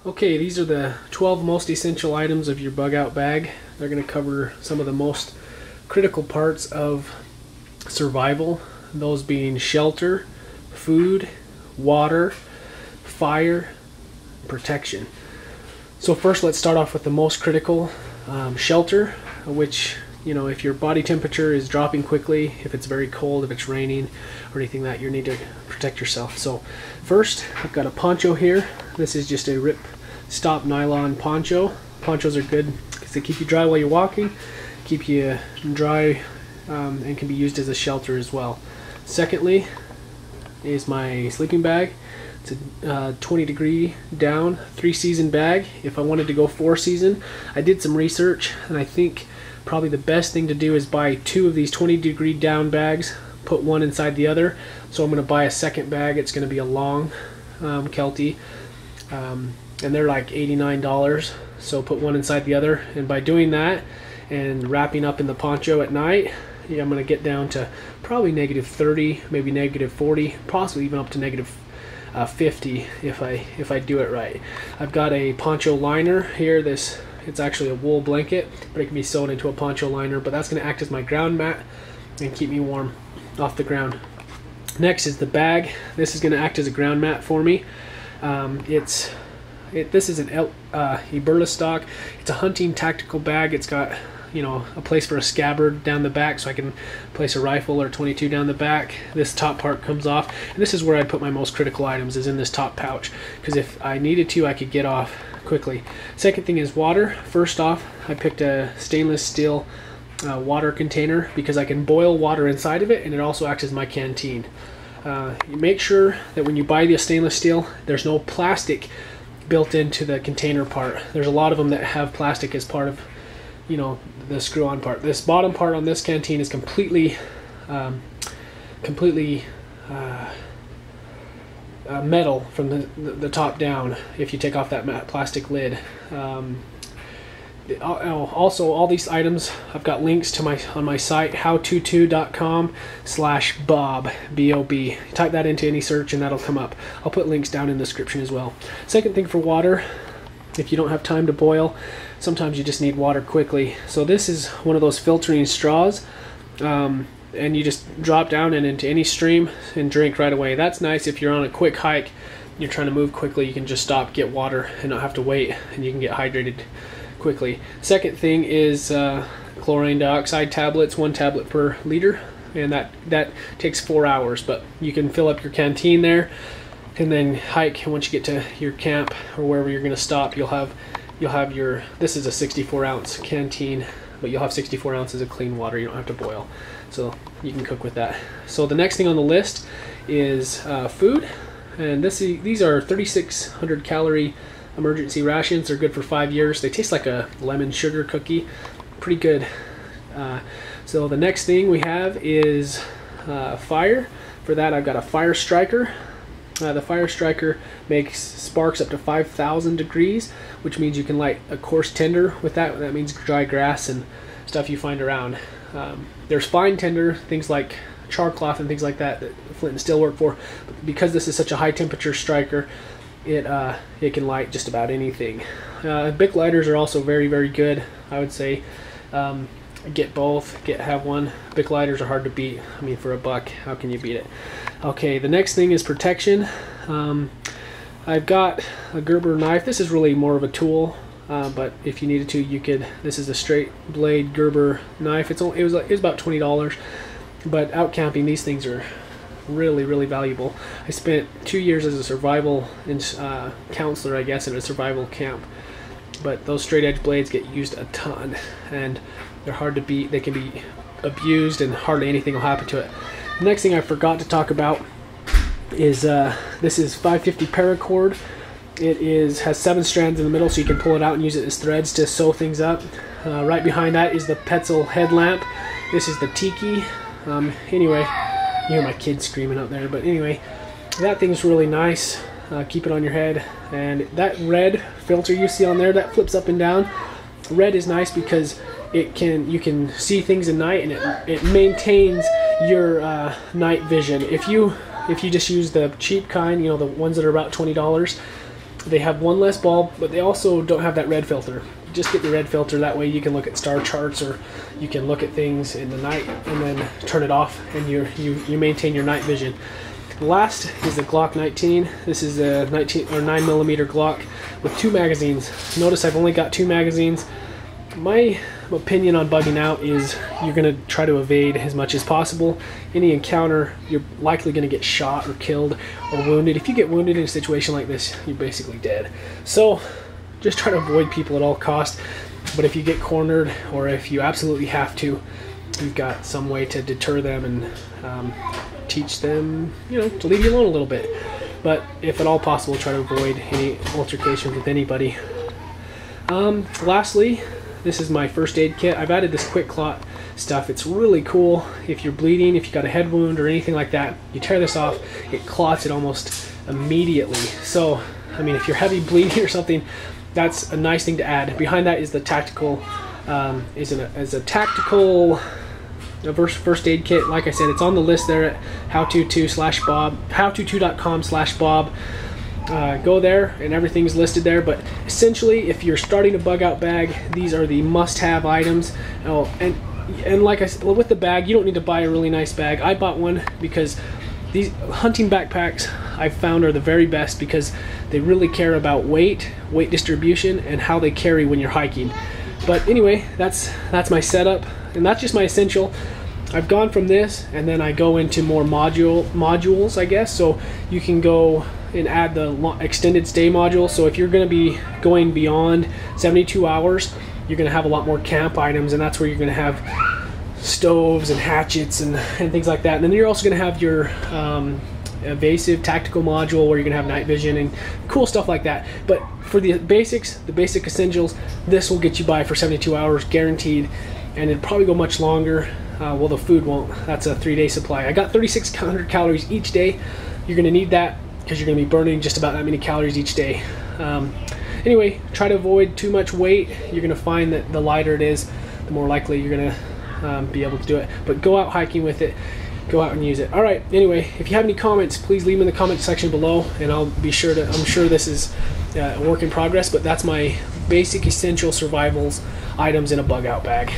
Okay, these are the 12 most essential items of your bug out bag. They're going to cover some of the most critical parts of survival, those being shelter, food, water, fire, protection. So first, let's start off with the most critical, shelter, which, you know, if your body temperature is dropping quickly, if it's very cold, if it's raining, or anything that you need to protect yourself. So first, I've got a poncho here. This is just a rip stop nylon poncho. Ponchos are good because they keep you dry while you're walking, keep you dry, and can be used as a shelter as well. Secondly is my sleeping bag. It's a 20 degree down 3-season bag. If I wanted to go 4-season, I did some research, and I think probably the best thing to do is buy 2 of these 20 degree down bags, put one inside the other. So I'm going to buy a second bag. It's going to be a long Kelty, and they're like $89. So put one inside the other, and by doing that and wrapping up in the poncho at night, yeah, I'm going to get down to probably -30, maybe -40, possibly even up to -50 if I do it right. I've got a poncho liner here. It's actually a wool blanket, but it can be sewn into a poncho liner, but that's going to act as my ground mat and keep me warm off the ground. Next is the bag. This is going to act as a ground mat for me. This is an Eberla stock. It's a hunting tactical bag. It's got, you know, a place for a scabbard down the back, so I can place a rifle or .22 down the back. This top part comes off, and this is where I put my most critical items, is in this top pouch, because if I needed to, I could get off quickly. Second thing is water. First off, I picked a stainless steel water container because I can boil water inside of it, and it also acts as my canteen. You make sure that when you buy the stainless steel, there's no plastic built into the container part. There's a lot of them that have plastic as part of, you know, the screw-on part. This bottom part on this canteen is completely metal from the top down. If you take off that plastic lid. Also, all these items, I've got links to on my site, howtoto.com/bob, B-O-B. Type that into any search and that'll come up. I'll put links down in the description as well. Second thing for water, if you don't have time to boil, sometimes you just need water quickly. So this is one of those filtering straws, and you just drop down and into any stream and drink right away. That's nice if you're on a quick hike, you're trying to move quickly, you can just stop, get water, and not have to wait, and you can get hydrated quickly. Second thing is chlorine dioxide tablets, 1 tablet per liter, and that takes 4 hours, but you can fill up your canteen there and then hike, and once you get to your camp or wherever you're going to stop, you'll have your, this is a 64-ounce canteen, but you'll have 64 ounces of clean water. You don't have to boil, so you can cook with that. So the next thing on the list is food, and these are 3,600 calorie emergency rations. They're good for 5 years. They taste like a lemon sugar cookie. Pretty good. So the next thing we have is fire. For that, I've got a fire striker. The fire striker makes sparks up to 5,000 degrees, which means you can light a coarse tinder with that. That means dry grass and stuff you find around. There's fine tinder, things like char cloth and things like that flint and steel work for. But because this is such a high temperature striker, it can light just about anything. Bic lighters are also very, very good. I would say get both, have one. Bic lighters are hard to beat. I mean, for $1, how can you beat it? Okay, the next thing is protection. I've got a Gerber knife. This is really more of a tool, but if you needed to, you could. This is a straight blade Gerber knife. It was about $20, but out camping, these things are really, really valuable. I spent 2 years as a survival counselor, I guess, in a survival camp, but those straight edge blades get used a ton, and they're hard to beat. They can be abused, and hardly anything will happen to it. The next thing I forgot to talk about is this is 550 paracord. It has 7 strands in the middle, so you can pull it out and use it as threads to sew things up. Right behind that is the Petzl headlamp. This is the Tiki. Anyway, you hear my kids screaming out there, but anyway, that thing's really nice. Keep it on your head, and that red filter you see on there, that flips up and down. Red is nice because you can see things at night, and it maintains your night vision. If you just use the cheap kind, you know, the ones that are about $20, They have one less bulb, but they also don't have that red filter. Just get the red filter, that way you can look at star charts, or you can look at things in the night and then turn it off, and you maintain your night vision. Last is the Glock 19. This is a 9mm Glock with 2 magazines. Notice I've only got 2 magazines. My opinion on bugging out is you're going to try to evade as much as possible. Any encounter, you're likely going to get shot or killed or wounded. If you get wounded in a situation like this, you're basically dead. So just try to avoid people at all costs. But if you get cornered, or if you absolutely have to, you've got some way to deter them and teach them, you know, to leave you alone a little bit. But if at all possible, try to avoid any altercations with anybody. Lastly, this is my first aid kit. I've added this quick clot stuff. It's really cool. If you're bleeding, if you got a head wound or anything like that, you tear this off, it clots it almost immediately. So, I mean, if you're heavy bleeding or something, that's a nice thing to add. Behind that is the tactical, first aid kit. Like I said, it's on the list there at howto2.com/Bob. Go there and everything's listed there. But essentially, if you're starting a bug out bag, these are the must-have items. Oh, and like I said, with the bag, you don't need to buy a really nice bag. I bought one because these hunting backpacks I've found are the very best, because they really care about weight distribution, and how they carry when you're hiking. But anyway, that's my setup, and that's just my essential. I've gone from this, and then I go into more modules, I guess. So you can go and add the extended stay module. So if you're going to be going beyond 72 hours, you're going to have a lot more camp items, and that's where you're going to have stoves and hatchets and things like that. And then you're also going to have your evasive tactical module, where you're going to have night vision and cool stuff like that. But for the basics, the basic essentials, this will get you by for 72 hours guaranteed, and it'll probably go much longer. Well, the food won't. That's a 3-day supply. I got 3,600 calories each day. You're going to need that, because you're going to be burning just about that many calories each day. Anyway, try to avoid too much weight. You're going to find that the lighter it is, the more likely you're going to be able to do it. But go out hiking with it. Go out and use it. All right. Anyway, if you have any comments, please leave them in the comment section below, and I'll be sure to. I'm sure this is a work in progress, but that's my basic essential survivals items in a bug out bag.